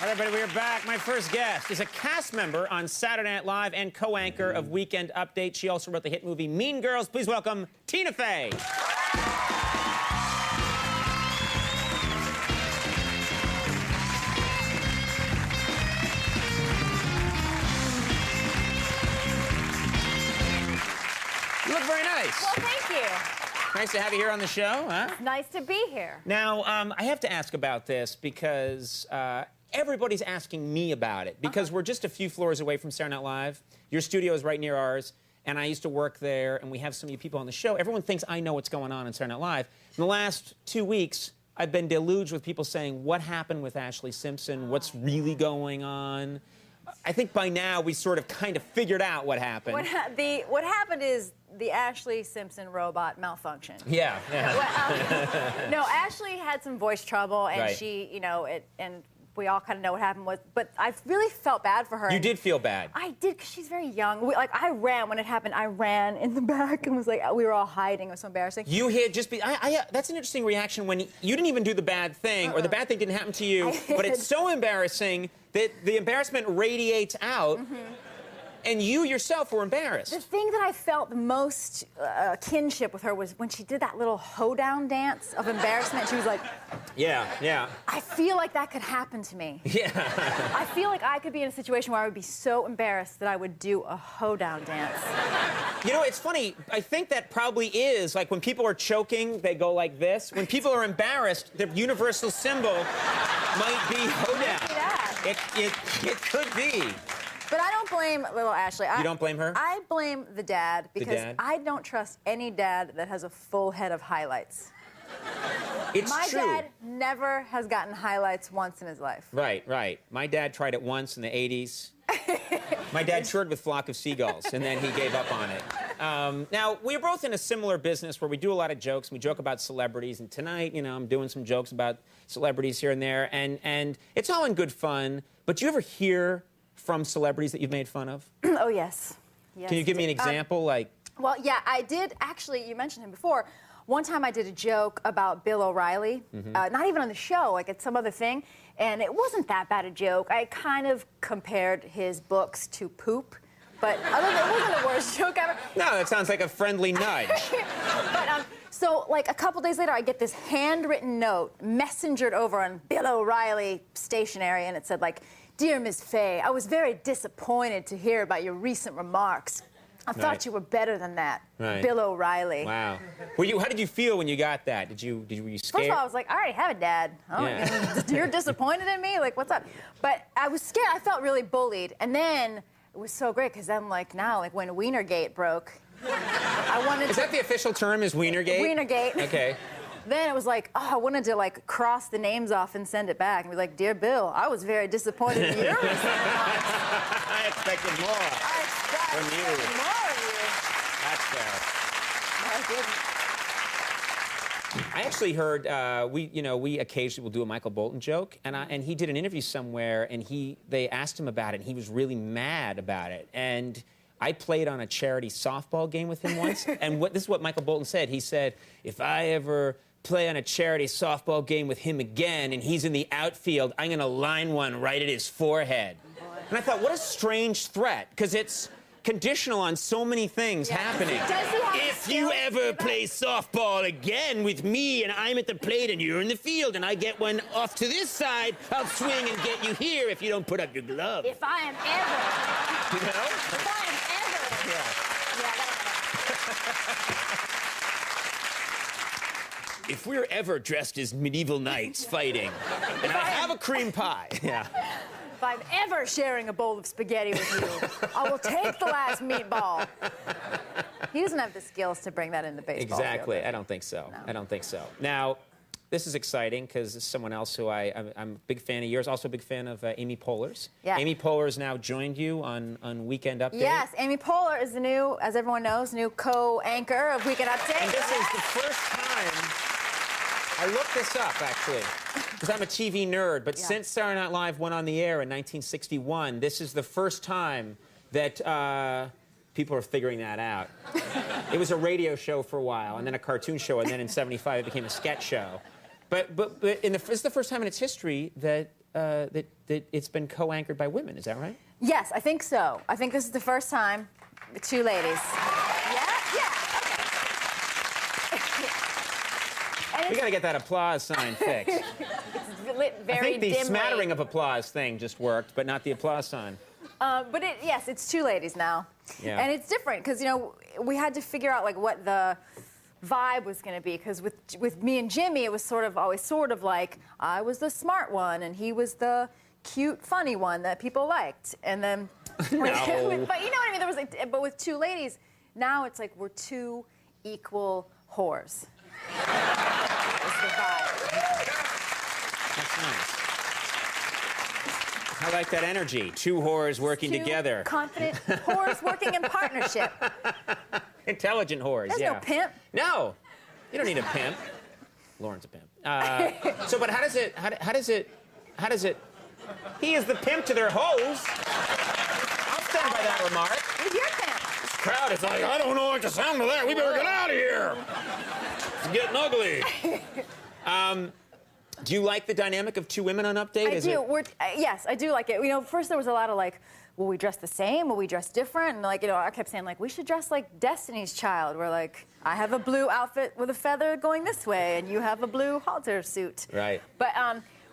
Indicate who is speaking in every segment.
Speaker 1: All right, everybody, we are back. My first guest is a cast member on Saturday Night Live and co-anchor of Weekend Update. She also wrote the hit movie Mean Girls. Please welcome Tina Fey. You look very nice.
Speaker 2: Well, thank you.
Speaker 1: Nice to have you here on the show, huh?
Speaker 2: Nice to be here.
Speaker 1: Now, I have to ask about this because everybody's asking me about it because we're just a few floors away from Saturday Night Live. Your studio is right near ours, and I used to work there, and we have so many people on the show. Everyone thinks I know what's going on in Saturday Night Live. In the last 2 weeks, I've been deluged with people saying, what happened with Ashley Simpson? What's really going on? I think by now we sort of kind of figured out what happened.
Speaker 2: What happened is the Ashley Simpson robot malfunctioned.
Speaker 1: Yeah.
Speaker 2: No, Ashley had some voice trouble, and
Speaker 1: Right.
Speaker 2: she, and we all kind of know what happened was, but I really felt bad for her.
Speaker 1: You did feel bad.
Speaker 2: I did, because she's very young. I ran when it happened. I ran in the back and was like, we were all hiding. It was so embarrassing.
Speaker 1: You hit just be. That's an interesting reaction when you didn't even do the bad thing, or the bad thing didn't happen to you, but it's so embarrassing that the embarrassment radiates out, and you yourself were embarrassed.
Speaker 2: The thing that I felt the most kinship with her was when she did that little hoedown dance of embarrassment. She was like,
Speaker 1: Yeah.
Speaker 2: I feel like that could happen to me.
Speaker 1: Yeah.
Speaker 2: I feel like I could be in a situation where I would be so embarrassed that I would do a hoedown dance.
Speaker 1: You know, it's funny. I think that probably is, like, when people are choking, they go like this. When people are embarrassed, the universal symbol might be hoedown. It could be.
Speaker 2: But I don't blame little Ashley.
Speaker 1: You don't blame her?
Speaker 2: I blame the dad, because
Speaker 1: dad?
Speaker 2: I don't trust any dad that has a full head of highlights.
Speaker 1: It's
Speaker 2: My
Speaker 1: true.
Speaker 2: dad never has gotten highlights once in his life.
Speaker 1: Right. My dad tried it once in the 80s. My dad toured with Flock of Seagulls, and then he gave up on it. Now, we're both in a similar business where we do a lot of jokes. We joke about celebrities, and tonight, I'm doing some jokes about celebrities here and there, and it's all in good fun. But do you ever hear from celebrities that you've made fun of?
Speaker 2: Oh, yes.
Speaker 1: Can you give me an example?
Speaker 2: Well, yeah, I did. Actually, you mentioned him before. One time I did a joke about Bill O'Reilly, not even on the show, like at some other thing, and it wasn't that bad a joke. I kind of compared his books to poop, but other than it wasn't the worst joke ever.
Speaker 1: No, that sounds like a friendly nudge.
Speaker 2: But, so, like, a couple days later, I get this handwritten note messengered over on Bill O'Reilly stationery, and it said, like, "Dear Ms. Fey, I was very disappointed to hear about your recent remarks. I thought you were better than that.
Speaker 1: Right.
Speaker 2: Bill O'Reilly."
Speaker 1: Wow. How did you feel when you got that? Were you scared?
Speaker 2: First of all, I was like, I already have a dad. You're disappointed in me? Like, what's up? But I was scared. I felt really bullied. And then it was so great, because then, like, now, like, when Wienergate broke, I wanted
Speaker 1: Is that the official term, is Wienergate?
Speaker 2: Wienergate.
Speaker 1: Okay.
Speaker 2: Then it was like, I wanted to, like, cross the names off and send it back and be like, "Dear Bill, I was very disappointed in your recent remarks.
Speaker 1: I expected more from you.
Speaker 2: More of you."
Speaker 1: That's fair.
Speaker 2: No, I didn't.
Speaker 1: I actually heard we occasionally will do a Michael Bolton joke, and he did an interview somewhere, and they asked him about it, and he was really mad about it. And I played on a charity softball game with him once, and this is what Michael Bolton said. He said, "If I ever play on a charity softball game with him again, and he's in the outfield, I'm gonna line one right at his forehead." And I thought, what a strange threat, because it's conditional on so many things happening.
Speaker 2: Does he have
Speaker 1: If you ever play softball again with me, and I'm at the plate and you're in the field, and I get one off to this side, I'll swing and get you here if you don't put up your glove.
Speaker 2: If I am ever.
Speaker 1: You know?
Speaker 2: If I am ever.
Speaker 1: Yeah.
Speaker 2: Yeah,
Speaker 1: If we're ever dressed as medieval knights fighting, and I have a cream pie. Yeah.
Speaker 2: if I'm ever sharing a bowl of spaghetti with you, I will take the last meatball. He doesn't have the skills to bring that into baseball.
Speaker 1: Exactly.
Speaker 2: Field.
Speaker 1: I don't think so.
Speaker 2: No.
Speaker 1: I don't think so. Now, this is exciting because this is someone else who I'm a big fan of yours, also a big fan of Amy Poehler's.
Speaker 2: Yeah.
Speaker 1: Amy Poehler's now joined you on Weekend Update.
Speaker 2: Yes, Amy Poehler is the new, as everyone knows, new co-anchor of Weekend Update.
Speaker 1: And this is the first time, I looked this up, actually, because I'm a TV nerd, but since Saturday Night Live went on the air in 1961, this is the first time that people are figuring that out. It was a radio show for a while, and then a cartoon show, and then in '75 it became a sketch show. But this is the first time in its history that that it's been co-anchored by women. Is that right?
Speaker 2: Yes, I think so. I think this is the first time the two ladies.
Speaker 1: We got to get that applause sign fixed.
Speaker 2: It's lit very
Speaker 1: I think the
Speaker 2: dimly.
Speaker 1: smattering of applause thing just worked, but not the applause sign.
Speaker 2: But yes, it's two ladies now.
Speaker 1: Yeah.
Speaker 2: And it's different because, you know, we had to figure out, like, what the vibe was going to be. Because with me and Jimmy, it was always sort of like I was the smart one and he was the cute, funny one that people liked. And then, but you know what I mean? There was but with two ladies, now it's like we're two equal whores. That's the vibe.
Speaker 1: That's nice. I like that energy. Two whores working together.
Speaker 2: Confident whores working in partnership.
Speaker 1: Intelligent whores,
Speaker 2: There's
Speaker 1: yeah.
Speaker 2: no pimp.
Speaker 1: No, you don't need a pimp. Lauren's a pimp. But how does it? He is the pimp to their hoes. I'll stand by that remark.
Speaker 2: Who's your pimp?
Speaker 1: This crowd is like, I don't know what the sound of that. We better get out of here. It's getting ugly. Do you like the dynamic of two women on Update?
Speaker 2: I do. Yes, I do like it. You know, first there was a lot of like, will we dress the same? Will we dress different? And like, you know, I kept saying like, we should dress like Destiny's Child, where like, I have a blue outfit with a feather going this way, and you have a blue halter suit.
Speaker 1: Right.
Speaker 2: But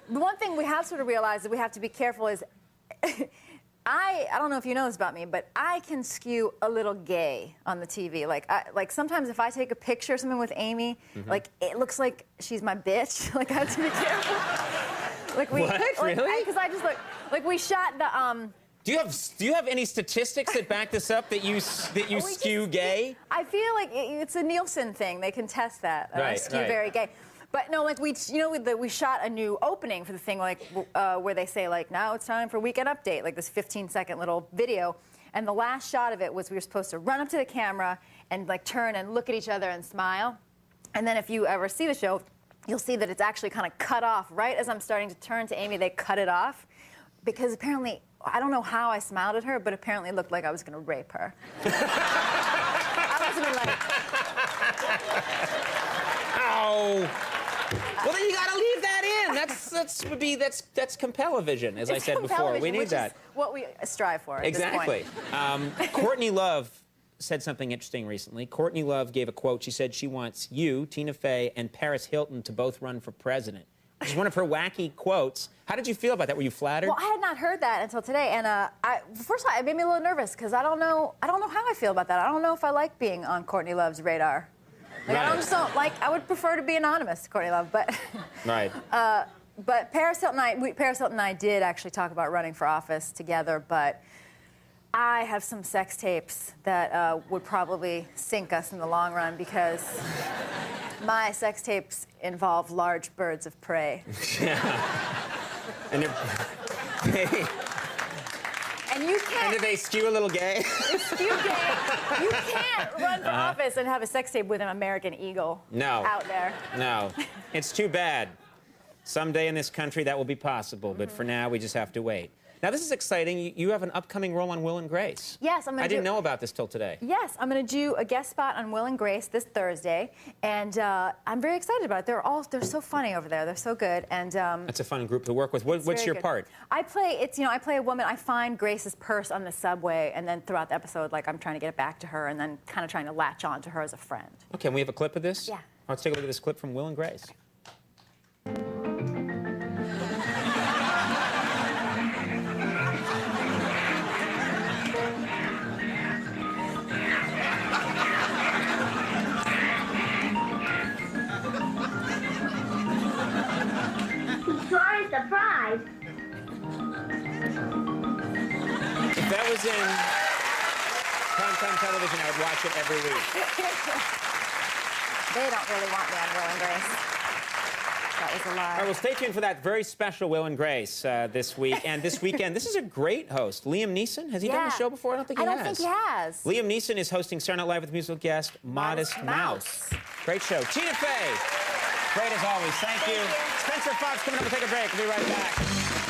Speaker 2: the one thing we have sort of realized that we have to be careful is, I don't know if you know this about me, but I can skew a little gay on the TV. Like sometimes if I take a picture or something with Amy, like it looks like she's my bitch. Like I have to be careful. Like
Speaker 1: What? Really?
Speaker 2: Because I just like we shot the
Speaker 1: Do you have any statistics that back this up that you skew gay?
Speaker 2: I feel like it's a Nielsen thing. They can test that. I skew very gay. But no, like we shot a new opening for the thing, like where they say like, now it's time for Weekend Update, like this 15-second little video. And the last shot of it was we were supposed to run up to the camera and like turn and look at each other and smile. And then if you ever see the show, you'll see that it's actually kind of cut off. Right as I'm starting to turn to Amy, they cut it off because apparently, I don't know how I smiled at her, but apparently it looked like I was going to rape her. I was like,
Speaker 1: ow. Well, then you got to leave that in. That's compel-a-vision, as I said before. We need that.
Speaker 2: What we strive for.
Speaker 1: Exactly.
Speaker 2: At this point.
Speaker 1: Courtney Love said something interesting recently. Courtney Love gave a quote. She said she wants you, Tina Fey, and Paris Hilton to both run for president. Which is one of her wacky quotes. How did you feel about that? Were you flattered?
Speaker 2: Well, I had not heard that until today, and first of all, it made me a little nervous because I don't know how I feel about that. I don't know if I like being on Courtney Love's radar. Like,
Speaker 1: Right.
Speaker 2: I would prefer to be anonymous, Courtney Love, but.
Speaker 1: Right.
Speaker 2: But Paris Hilton and I did actually talk about running for office together, but I have some sex tapes that would probably sink us in the long run because my sex tapes involve large birds of prey.
Speaker 1: And
Speaker 2: you can't.
Speaker 1: And do they skew a little gay?
Speaker 2: You can't run for office and have a sex tape with an American Eagle out there.
Speaker 1: No. It's too bad. Someday in this country that will be possible, but for now we just have to wait. Now this is exciting. You have an upcoming role on Will and Grace.
Speaker 2: Yes, I didn't
Speaker 1: know about this till today.
Speaker 2: Yes, I'm going to do a guest spot on Will and Grace this Thursday, and I'm very excited about it. They're so funny over there. They're so good, and
Speaker 1: That's a fun group to work with. What's your part?
Speaker 2: I play a woman. I find Grace's purse on the subway, and then throughout the episode, like I'm trying to get it back to her, and then kind of trying to latch on to her as a friend.
Speaker 1: Okay, can we have a clip of this?
Speaker 2: Yeah.
Speaker 1: Let's take a look at this clip from Will and Grace. Okay.
Speaker 3: Surprise!
Speaker 1: If that was in primetime television, I would watch it every week.
Speaker 2: They don't really want me on Will and Grace. That was a lie.
Speaker 1: All right, well, stay tuned for that very special Will and Grace this week. And this weekend, this is a great host. Liam Neeson. Has he done the show before? I don't think he has.
Speaker 2: I don't think he has.
Speaker 1: Liam Neeson is hosting Saturday Night Live with musical guest Modest Mouse. Great show. Tina Fey. Great as always. Thank you. Spencer Fox coming up. We'll take a break. We'll be right back.